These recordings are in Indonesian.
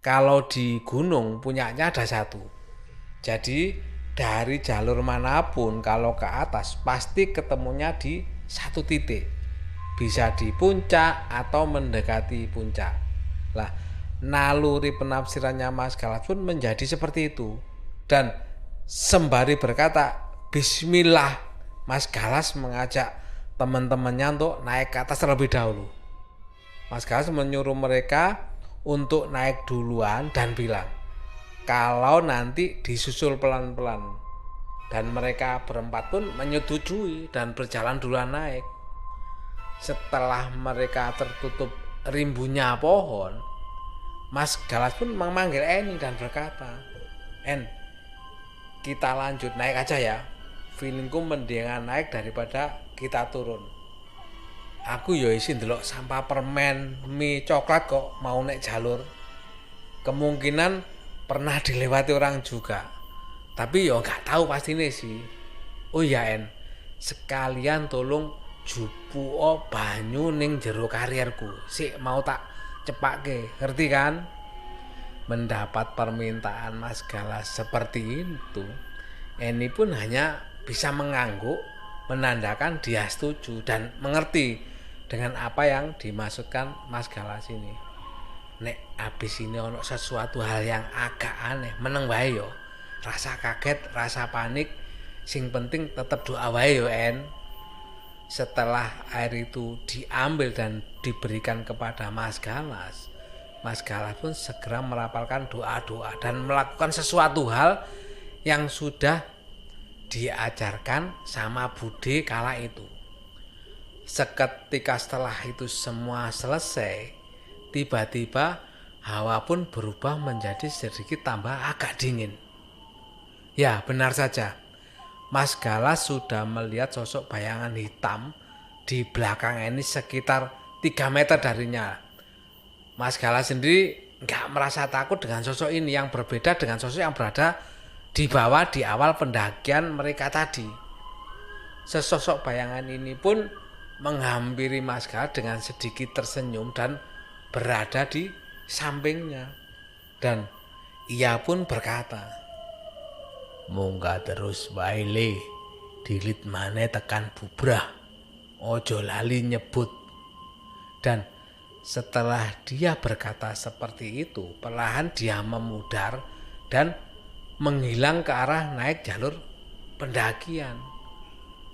Kalau di gunung punyanya ada satu. Jadi dari jalur manapun kalau ke atas pasti ketemunya di satu titik. Bisa di puncak atau mendekati puncak. Lah, naluri penafsirannya Mas Galas pun menjadi seperti itu. Dan sembari berkata Bismillah, Mas Galas mengajak teman-temannya untuk naik ke atas terlebih dahulu. Mas Galas menyuruh mereka untuk naik duluan dan bilang kalau nanti disusul pelan-pelan, dan mereka berempat pun menyetujui dan berjalan duluan naik. Setelah mereka tertutup rimbunya pohon, Mas Galas pun memanggil Eni dan berkata, En, kita lanjut naik aja ya. Feelingku mendingan naik daripada kita turun. Aku ya isi ndelok sampah permen, mie, coklat kok mau naik jalur. Kemungkinan pernah dilewati orang juga. Tapi ya nggak tahu pastinya sih. Oh ya En, sekalian tolong jupuo banyu ning jero karierku. Sik mau tak cepake, ngerti kan? Mendapat permintaan Mas Galas seperti itu, Eni pun hanya bisa mengangguk, menandakan dia setuju dan mengerti dengan apa yang dimaksudkan Mas Galas ini. Nek abis ini ono sesuatu hal yang agak aneh, meneng wae yo. Rasa kaget, rasa panik, sing penting tetap doa wae yo En. Setelah air itu diambil dan diberikan kepada Mas Galas, Mas Galas pun segera merapalkan doa-doa dan melakukan sesuatu hal yang sudah diajarkan sama Bude kala itu. Seketika setelah itu semua selesai, tiba-tiba hawa pun berubah menjadi sedikit tambah agak dingin. Ya, benar saja. Mas Galas sudah melihat sosok bayangan hitam di belakang ini sekitar 3 meter darinya. Mas Galas sendiri nggak merasa takut dengan sosok ini yang berbeda dengan sosok yang berada di bawah di awal pendakian mereka tadi. Sesosok bayangan ini pun menghampiri Mas Galas dengan sedikit tersenyum dan berada di sampingnya. Dan ia pun berkata, "Munggah terus baile, dilit maneh tekan bubrah, ojo lali nyebut." Dan setelah dia berkata seperti itu, perlahan dia memudar dan menghilang ke arah naik jalur pendakian.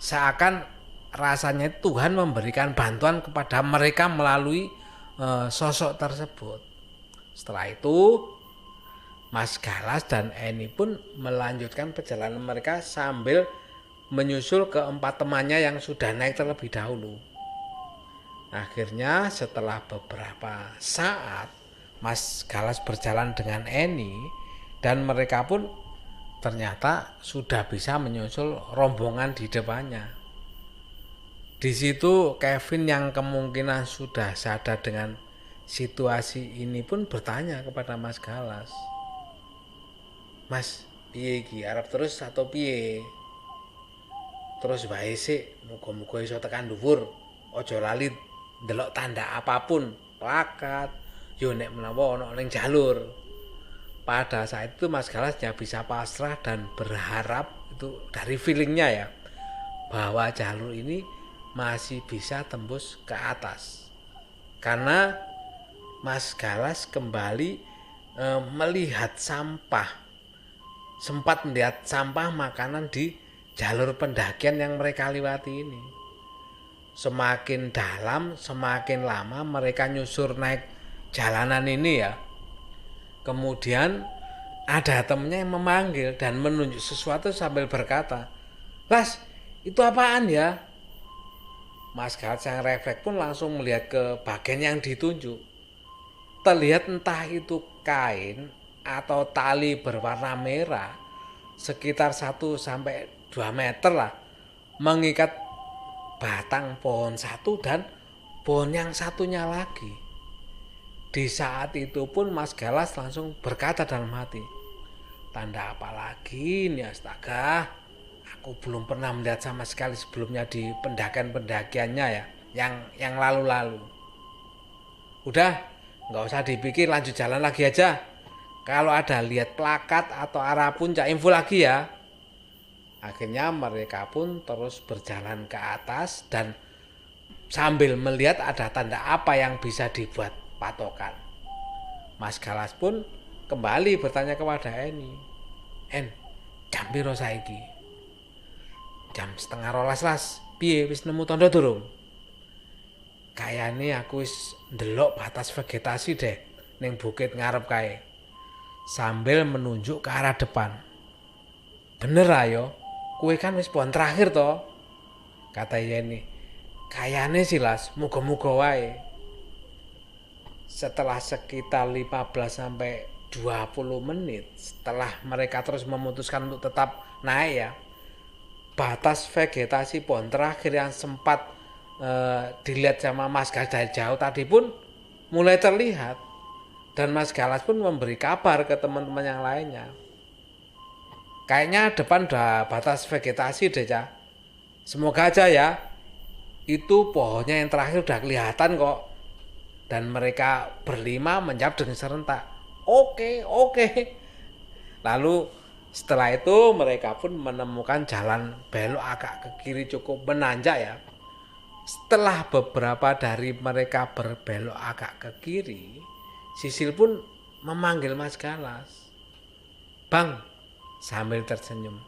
Seakan rasanya Tuhan memberikan bantuan kepada mereka melalui sosok tersebut. Setelah itu Mas Galas dan Eni pun melanjutkan perjalanan mereka sambil menyusul keempat temannya yang sudah naik terlebih dahulu. Akhirnya setelah beberapa saat Mas Galas berjalan dengan Eni dan mereka pun ternyata sudah bisa menyusul rombongan di depannya. Di situ Kevin yang kemungkinan sudah sadar dengan situasi ini pun bertanya kepada Mas Galas, "Mas, piye iki? Arep terus atau piye?" "Terus wae sik, muga-muga iso tekan dhuwur. Aja lali ndelok tanda apapun, plakat, yo nek menawa ana ning jalur." Pada saat itu Mas Galas ya bisa pasrah dan berharap itu dari feelingnya ya, bahwa jalur ini masih bisa tembus ke atas. Karena Mas Galas kembali melihat sampah, sempat melihat sampah makanan di jalur pendakian yang mereka lewati ini. Semakin dalam, semakin lama mereka nyusur naik jalanan ini ya. Kemudian ada temennya yang memanggil dan menunjuk sesuatu sambil berkata, "Las, itu apaan ya?" Mas Galas yang refleks pun langsung melihat ke bagian yang ditunjuk. Terlihat entah itu kain atau tali berwarna merah sekitar 1 sampai 2 meter lah, mengikat batang pohon satu dan pohon yang satunya lagi. Di saat itu pun Mas Galas langsung berkata dalam hati, "Tanda apa lagi ini astaga? Aku belum pernah melihat sama sekali sebelumnya di pendakian-pendakiannya ya, yang lalu-lalu. Udah, nggak usah dipikir, lanjut jalan lagi aja. Kalau ada lihat plakat atau arah puncak, info lagi ya. Akhirnya mereka pun terus berjalan ke atas dan sambil melihat ada tanda apa yang bisa dibuat patokan. Mas Galas pun kembali bertanya kepada Eni. En, jam piro saiki? Jam 11:30 las. Piye wis nemu tanda durung? Kayane aku wis ndelok batas vegetasi deh ning bukit ngarep kae. Sambil menunjuk ke arah depan. Bener ayo, kue kan wis pohon terakhir toh, kata Yeni. Kayane sih las, muga-muga wae. Setelah sekitar 15 sampai 20 menit setelah mereka terus memutuskan untuk tetap naik ya, batas vegetasi pohon terakhir yang sempat dilihat sama Mas Galas dari jauh tadi pun mulai terlihat. Dan Mas Galas pun memberi kabar ke teman-teman yang lainnya. Kayaknya depan udah batas vegetasi deh, Cah. Semoga aja ya, itu pohonnya yang terakhir udah kelihatan kok. Dan mereka berlima menjawab dengan serentak. Oke, oke. Lalu setelah itu mereka pun menemukan jalan belok agak ke kiri cukup menanjak ya. Setelah beberapa dari mereka berbelok agak ke kiri, Sisil pun memanggil Mas Galas. Bang, sambil tersenyum.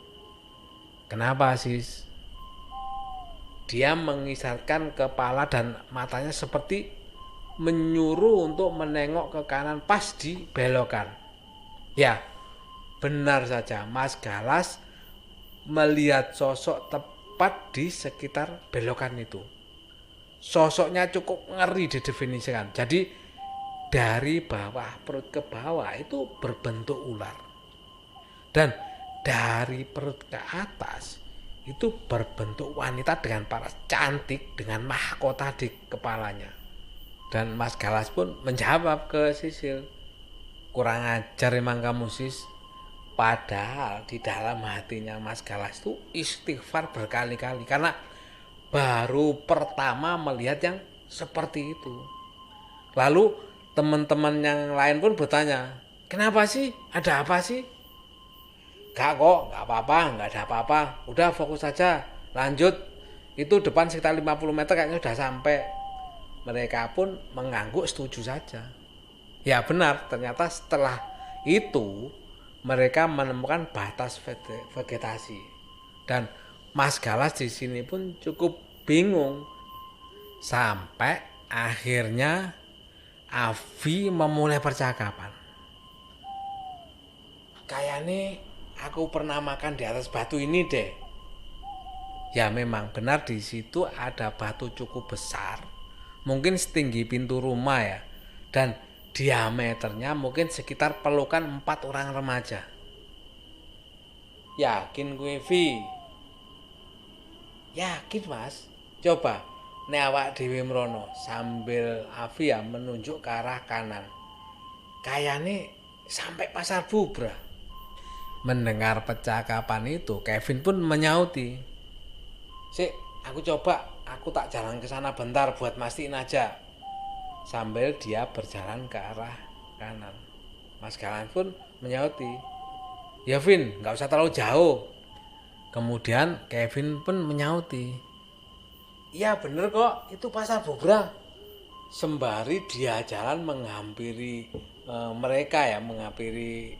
Kenapa sis? Dia mengisarkan kepala dan matanya seperti menyuruh untuk menengok ke kanan pas dibelokan. Ya, benar saja Mas Galas melihat sosok tepat di sekitar belokan itu. Sosoknya cukup ngeri didefinisikan. Jadi dari bawah perut ke bawah itu berbentuk ular. Dan dari perut ke atas itu berbentuk wanita dengan paras cantik dengan mahkota di kepalanya. Dan Mas Galas pun menjawab ke Sisil, kurang ajar emang kamu sis. Padahal di dalam hatinya Mas Galas itu istighfar berkali-kali karena baru pertama melihat yang seperti itu. Lalu teman-teman yang lain pun bertanya, kenapa sih? Ada apa sih? Gak kok, gak apa-apa, gak ada apa-apa. Udah fokus saja, lanjut. Itu depan sekitar 50 meter kayaknya udah sampai. Mereka pun mengangguk setuju saja. Ya benar, ternyata setelah itu mereka menemukan batas vegetasi. Dan Mas Galas di sini pun cukup bingung. Sampai akhirnya Avi memulai percakapan. Kayaknya aku pernah makan di atas batu ini deh. Ya memang benar di situ ada batu cukup besar. Mungkin setinggi pintu rumah ya. Dan diameternya mungkin sekitar pelukan 4 orang remaja. Yakin gue Vi? Yakin mas? Coba nek awak dhewe mrono sambil Avi ya menunjuk ke arah kanan. Kayane sampai pasar Bubra. Mendengar percakapan itu, Kevin pun menyauti. Sik, aku tak jalan ke sana bentar buat mastiin aja. Sambil dia berjalan ke arah kanan. Mas Galan pun menyauti. Ya Vin, gak usah terlalu jauh. Kemudian Kevin pun menyauti. Iya bener kok, itu pasar Bubra. Sembari dia jalan menghampiri mereka ya, menghampiri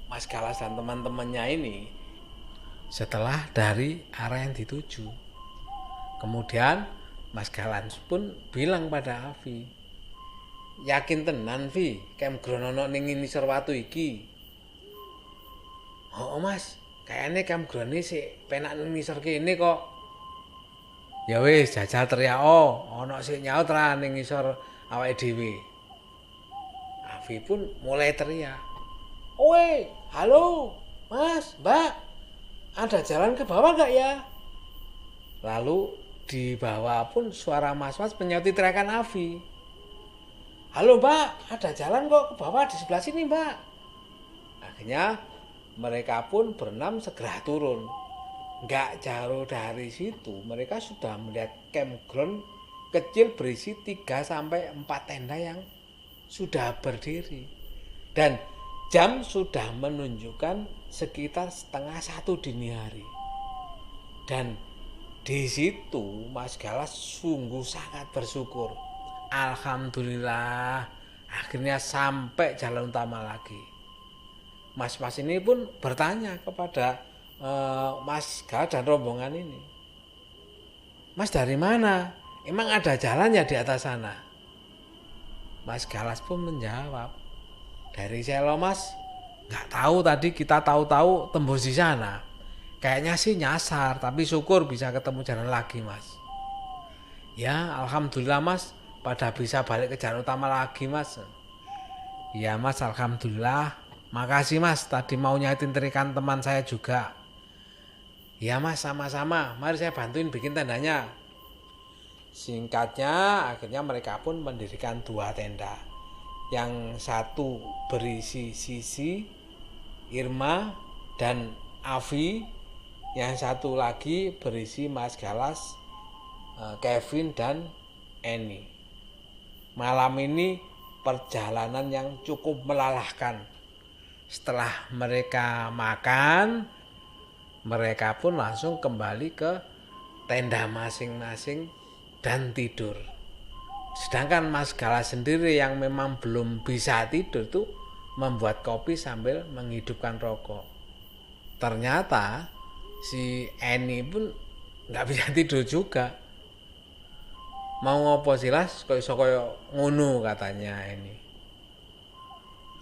Mas Galas dan teman-temannya ini. Setelah dari arah yang dituju. Kemudian Mas Galas pun bilang pada Avi, yakin tenan Vi, campground ning ngisor watu iki. Oh mas, kayaknya campground ini sih penak ning ngisor kene kok. Ya wis jajal teriak ana sik nyaut ra ning ngisor awake dhewe. Avi pun mulai teriak. Oi, halo, Mas, Mbak. Ada jalan ke bawah enggak ya? Lalu di bawah pun suara mas-mas menyauti teriakan Avi. Halo Mbak, ada jalan kok ke bawah di sebelah sini Mbak. Akhirnya mereka pun berenam segera turun. Nggak jauh dari situ mereka sudah melihat campground kecil berisi 3-4 tenda yang sudah berdiri. Dan Jam sudah menunjukkan sekitar 12:30 dini hari. Dan di situ Mas Galas sungguh sangat bersyukur. Alhamdulillah akhirnya sampai jalan utama lagi. Mas-mas ini pun bertanya kepada Mas Galas dan rombongan ini. Mas dari mana? Emang ada jalan ya di atas sana? Mas Galas pun menjawab, dari Selo Mas, nggak tahu tadi kita tahu-tahu tembus di sana. Kayaknya sih nyasar, tapi syukur bisa ketemu jalan lagi Mas. Ya Alhamdulillah Mas, pada bisa balik ke jalan utama lagi Mas. Ya Mas, Alhamdulillah. Makasih Mas, tadi mau nyaitin terikan teman saya juga. Ya Mas, sama-sama, mari saya bantuin bikin tendanya. Singkatnya akhirnya mereka pun mendirikan 2 tenda. Yang satu berisi Sisi, Irma, dan Avi. Yang satu lagi berisi Mas Galas, Kevin, dan Eni. Malam ini perjalanan yang cukup melelahkan. Setelah mereka makan, mereka pun langsung kembali ke tenda masing-masing dan tidur. Sedangkan Mas Galas sendiri yang memang belum bisa tidur tuh membuat kopi sambil menghidupkan rokok. Ternyata si Eni pun nggak bisa tidur juga. Mau ngopo silas kok iso koyo ngono katanya Eni.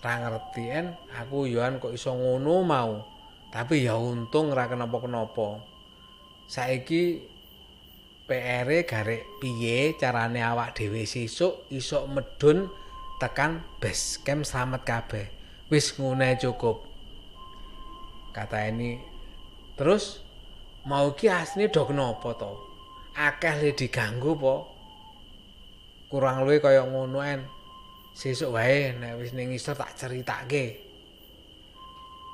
Ra ngerti aku yoan kok iso ngono mau. Tapi ya untung ra kenapa-kenapa. Saiki PR-e garek piye carane awak dhewe sesuk iso medun tekan base camp selamat kabeh. Wis ngene cukup. Kata ini. Terus mau ki asline do kenapa to? Akeh le diganggu po. Kurang luwih kaya ngono Sesuk wae nek wis ning isor tak ceritake.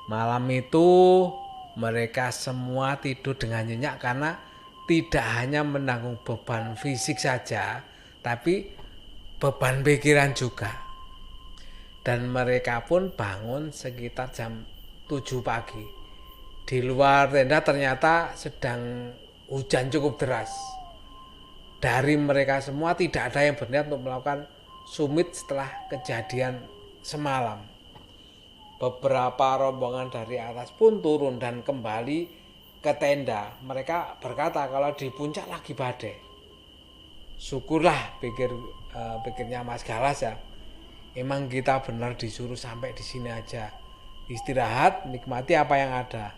Malam itu mereka semua tidur dengan nyenyak karena tidak hanya menanggung beban fisik saja, tapi beban pikiran juga. Dan mereka pun bangun sekitar jam 7 pagi. Di luar tenda ternyata sedang hujan cukup deras. Dari mereka semua tidak ada yang berniat untuk melakukan summit setelah kejadian semalam. Beberapa rombongan dari atas pun turun dan kembali ke tenda. Mereka berkata kalau di puncak lagi badai. Syukurlah pikirnya Mas Galas ya. Emang kita benar disuruh sampai di sini aja. Istirahat, nikmati apa yang ada.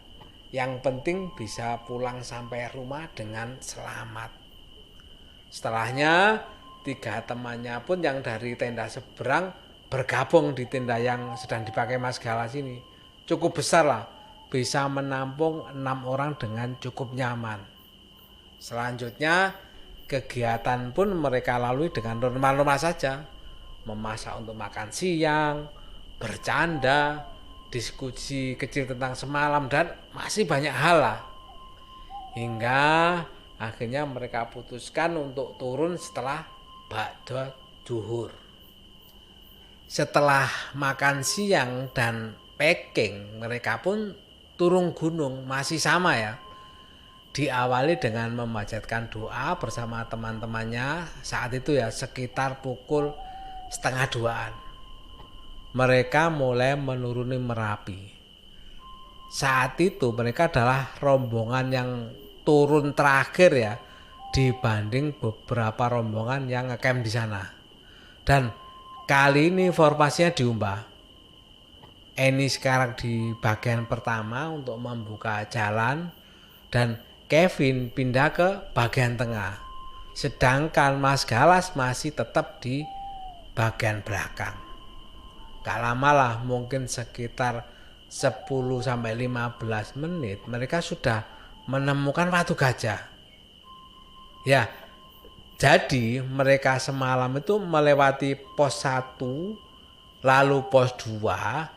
Yang penting bisa pulang sampai rumah dengan selamat. Setelahnya 3 temannya pun yang dari tenda seberang bergabung di tenda yang sedang dipakai Mas Galas ini. Cukup besar lah, bisa menampung 6 orang dengan cukup nyaman. Selanjutnya kegiatan pun mereka lalui dengan normal-normal saja. Memasak untuk makan siang, bercanda, diskusi kecil tentang semalam, dan masih banyak hal lah. Hingga akhirnya mereka putuskan untuk turun setelah ba'da zuhur. Setelah makan siang dan packing, mereka pun turun gunung, masih sama ya. Diawali dengan memanjatkan doa bersama teman-temannya saat itu ya sekitar pukul 1:30-an. Mereka mulai menuruni Merapi. Saat itu mereka adalah rombongan yang turun terakhir ya dibanding beberapa rombongan yang ngecamp di sana. Dan kali ini formasinya diubah. Eni sekarang di bagian pertama untuk membuka jalan dan Kevin pindah ke bagian tengah. Sedangkan Mas Galas masih tetap di bagian belakang. Gak lama lah, mungkin sekitar 10-15 menit mereka sudah menemukan Watu Gajah. Ya, jadi mereka semalam itu melewati pos 1, lalu pos 2,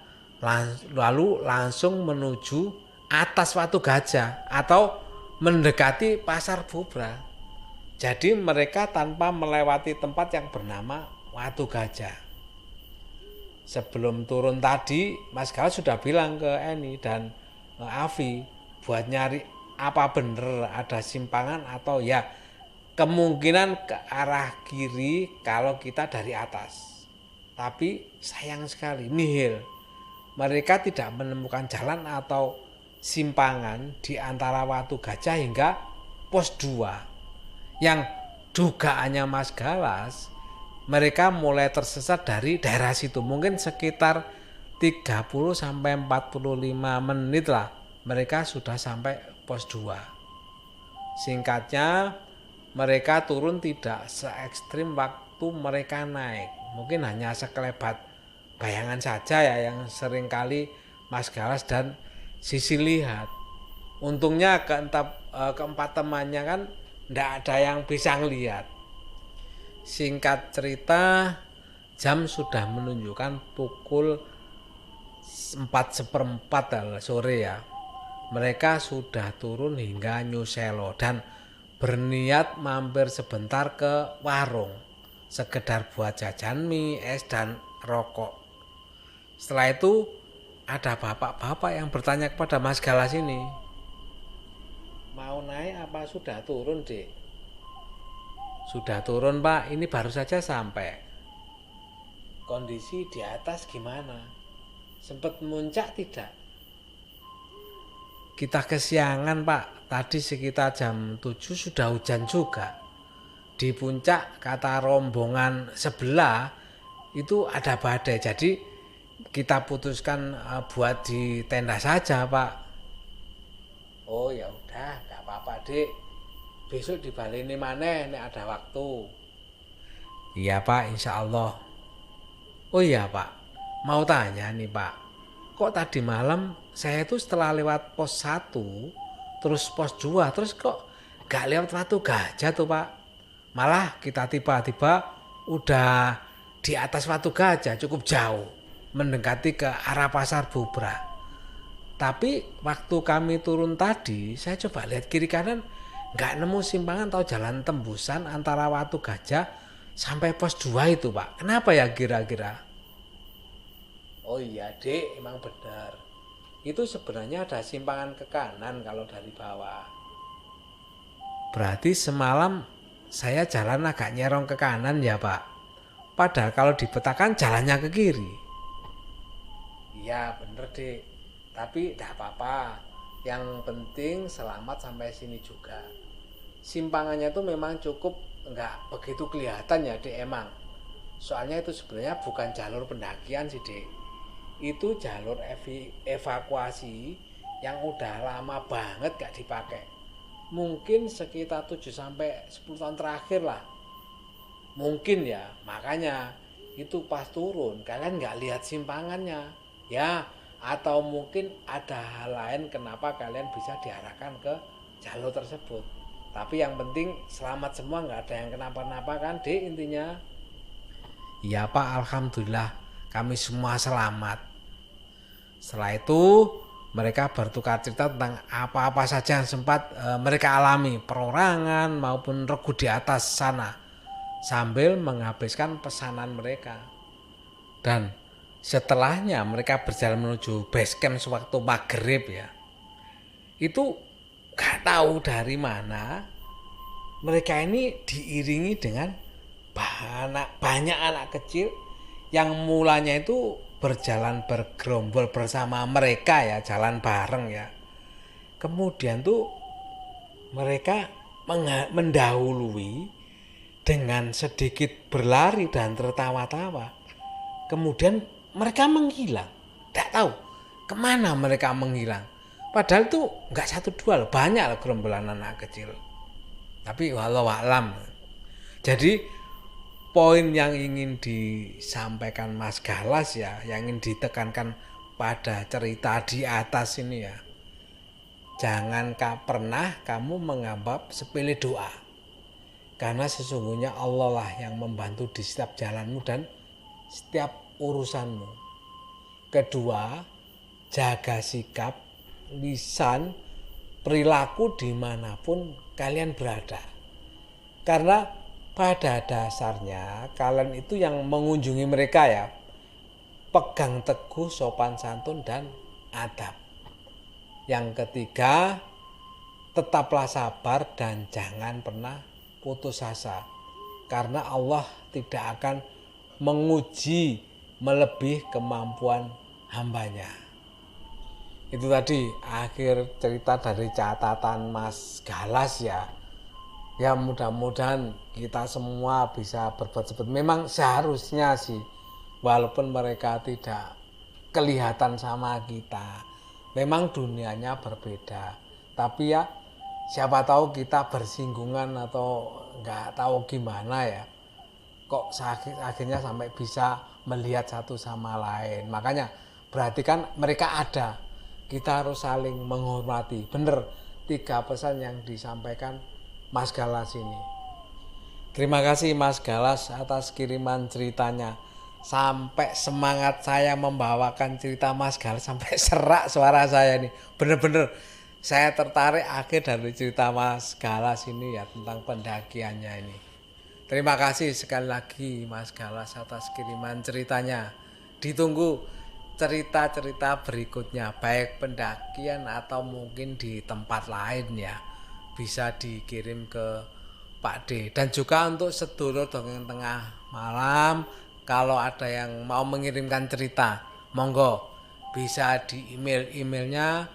lalu langsung menuju atas Watu Gajah atau mendekati Pasar Bubra. Jadi mereka tanpa melewati tempat yang bernama Watu Gajah. Sebelum turun tadi, Mas Galas sudah bilang ke Eni dan Avi buat nyari apa bener ada simpangan atau ya kemungkinan ke arah kiri kalau kita dari atas. Tapi sayang sekali, nihil. Mereka tidak menemukan jalan atau simpangan di antara Watu Gajah hingga pos 2. Yang dugaannya Mas Galas, mereka mulai tersesat dari daerah situ. Mungkin sekitar 30 sampai 45 menit lah mereka sudah sampai pos 2. Singkatnya, mereka turun tidak se ekstrim waktu mereka naik. Mungkin hanya sekelebat bayangan saja ya yang seringkali Mas Galas dan Sisi lihat. Untungnya keempat temannya kan tidak ada yang bisa ngelihat. Singkat cerita, jam sudah menunjukkan pukul 4:15 sore ya. Mereka sudah turun hingga New Selo dan berniat mampir sebentar ke warung. Sekedar buat jajan mie, es, dan rokok. Setelah itu ada bapak-bapak yang bertanya kepada Mas Galas ini. Mau naik apa sudah turun, Dek? Sudah turun, Pak. Ini baru saja sampai. Kondisi di atas gimana? Sempat muncak tidak? Kita kesiangan, Pak. Tadi sekitar jam 7 sudah hujan juga. Di puncak kata rombongan sebelah itu ada badai. Jadi kita putuskan buat di tenda saja, Pak. Oh ya udah, nggak apa-apa, Dek. Besok dibaleni maneh nek ada waktu. Iya, Pak, insya Allah. Oh iya, Pak, mau tanya nih, Pak. Kok tadi malam saya tuh setelah lewat pos 1 terus pos 2 terus kok gak lewat Watu Gajah tuh, Pak. Malah kita tiba-tiba udah di atas Watu Gajah cukup jauh, mendekati ke arah Pasar Bubra. Tapi waktu kami turun tadi, saya coba lihat kiri kanan nggak nemu simpangan atau jalan tembusan antara Watu Gajah sampai pos 2 itu, Pak. Kenapa ya kira-kira? Oh iya, Dek, emang benar. Itu sebenarnya ada simpangan ke kanan kalau dari bawah. Berarti semalam saya jalan agak nyerong ke kanan ya, Pak. Padahal kalau dipetakan jalannya ke kiri. Iya, bener, Dek. Tapi tidak apa-apa. Yang penting selamat sampai sini juga. Simpangannya itu memang cukup nggak begitu kelihatan ya, Dek, emang. Soalnya itu sebenarnya bukan jalur pendakian sih, Dek. Itu jalur evakuasi yang udah lama banget gak dipakai. Mungkin sekitar 7 sampai 10 tahun terakhir lah. Mungkin ya, makanya itu pas turun kalian nggak lihat simpangannya. Ya, atau mungkin ada hal lain kenapa kalian bisa diarahkan ke jalur tersebut. Tapi yang penting selamat semua, nggak ada yang kenapa-napa kan, Dek, intinya. Iya, Pak, alhamdulillah kami semua selamat. Setelah itu mereka bertukar cerita tentang apa-apa saja yang sempat mereka alami, perorangan maupun regu di atas sana, sambil menghabiskan pesanan mereka. Dan setelahnya mereka berjalan menuju base camp sewaktu maghrib ya. Itu gak tahu dari mana mereka ini diiringi dengan banyak anak kecil yang mulanya itu berjalan bergerombol bersama mereka ya, jalan bareng ya. Kemudian tuh mereka mendahului dengan sedikit berlari dan tertawa-tawa. Kemudian mereka menghilang. Tidak tahu kemana mereka menghilang. Padahal tuh nggak satu dua loh, banyak loh gerombolan anak kecil. Tapi walau alam. Jadi poin yang ingin disampaikan Mas Galas ya, yang ingin ditekankan pada cerita di atas ini ya. Jangan pernah kamu menganggap sepele doa. Karena sesungguhnya Allah lah yang membantu di setiap jalanmu dan setiap urusanmu. Kedua, jaga sikap, lisan, perilaku dimanapun kalian berada. Karena pada dasarnya kalian itu yang mengunjungi mereka ya. pegang teguh sopan santun dan adab. Yang ketiga, tetaplah sabar dan jangan pernah putus asa. Karena Allah tidak akan menguji melebihi kemampuan hambanya. Itu tadi akhir cerita dari catatan Mas Galas ya. Ya mudah-mudahan kita semua bisa berbuat seperti memang seharusnya sih, walaupun mereka tidak kelihatan sama kita, memang dunianya berbeda, tapi ya siapa tahu kita bersinggungan atau nggak tahu gimana ya, kok akhirnya sampai bisa melihat satu sama lain. Makanya berarti kan mereka ada, kita harus saling menghormati. Bener 3 pesan yang disampaikan Mas Galas ini. Terima kasih Mas Galas atas kiriman ceritanya. Sampai semangat saya membawakan cerita Mas Galas, sampai serak suara saya ini. Bener-bener saya tertarik akhir dari cerita Mas Galas ini ya, tentang pendakiannya ini. Terima kasih sekali lagi Mas Galas atas kiriman ceritanya. Ditunggu cerita-cerita berikutnya, baik pendakian atau mungkin di tempat lain ya, bisa dikirim ke Pak D. Dan juga untuk sedulur Dongeng Tengah Malam, kalau ada yang mau mengirimkan cerita, monggo bisa di emailnya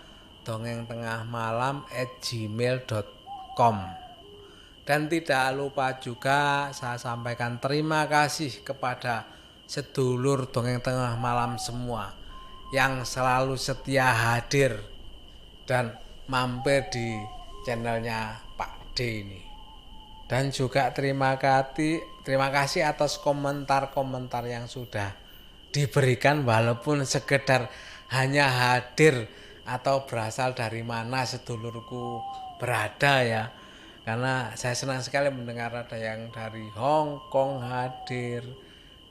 dongengtengahmalam@gmail.com. Dan tidak lupa juga saya sampaikan terima kasih kepada sedulur Dongeng Tengah Malam semua yang selalu setia hadir dan mampir di channelnya Pak D ini. Dan juga terima kasih atas komentar-komentar yang sudah diberikan, walaupun sekedar hanya hadir atau berasal dari mana sedulurku berada ya. Karena saya senang sekali mendengar ada yang dari Hong Kong hadir,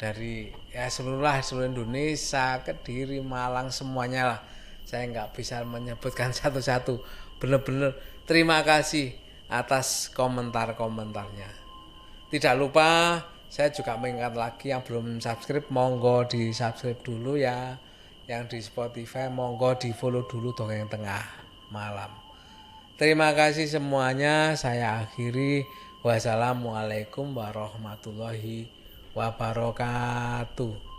dari ya seluruh Indonesia, Kediri, Malang, semuanya lah. Saya nggak bisa menyebutkan satu-satu. Benar-benar terima kasih atas komentar-komentarnya. Tidak lupa saya juga mengingat lagi yang belum subscribe, monggo di subscribe dulu ya. Yang di Spotify monggo di follow dulu Dongeng Tengah Malam. Terima kasih semuanya. Saya akhiri. Wassalamualaikum warahmatullahi wabarakatuh.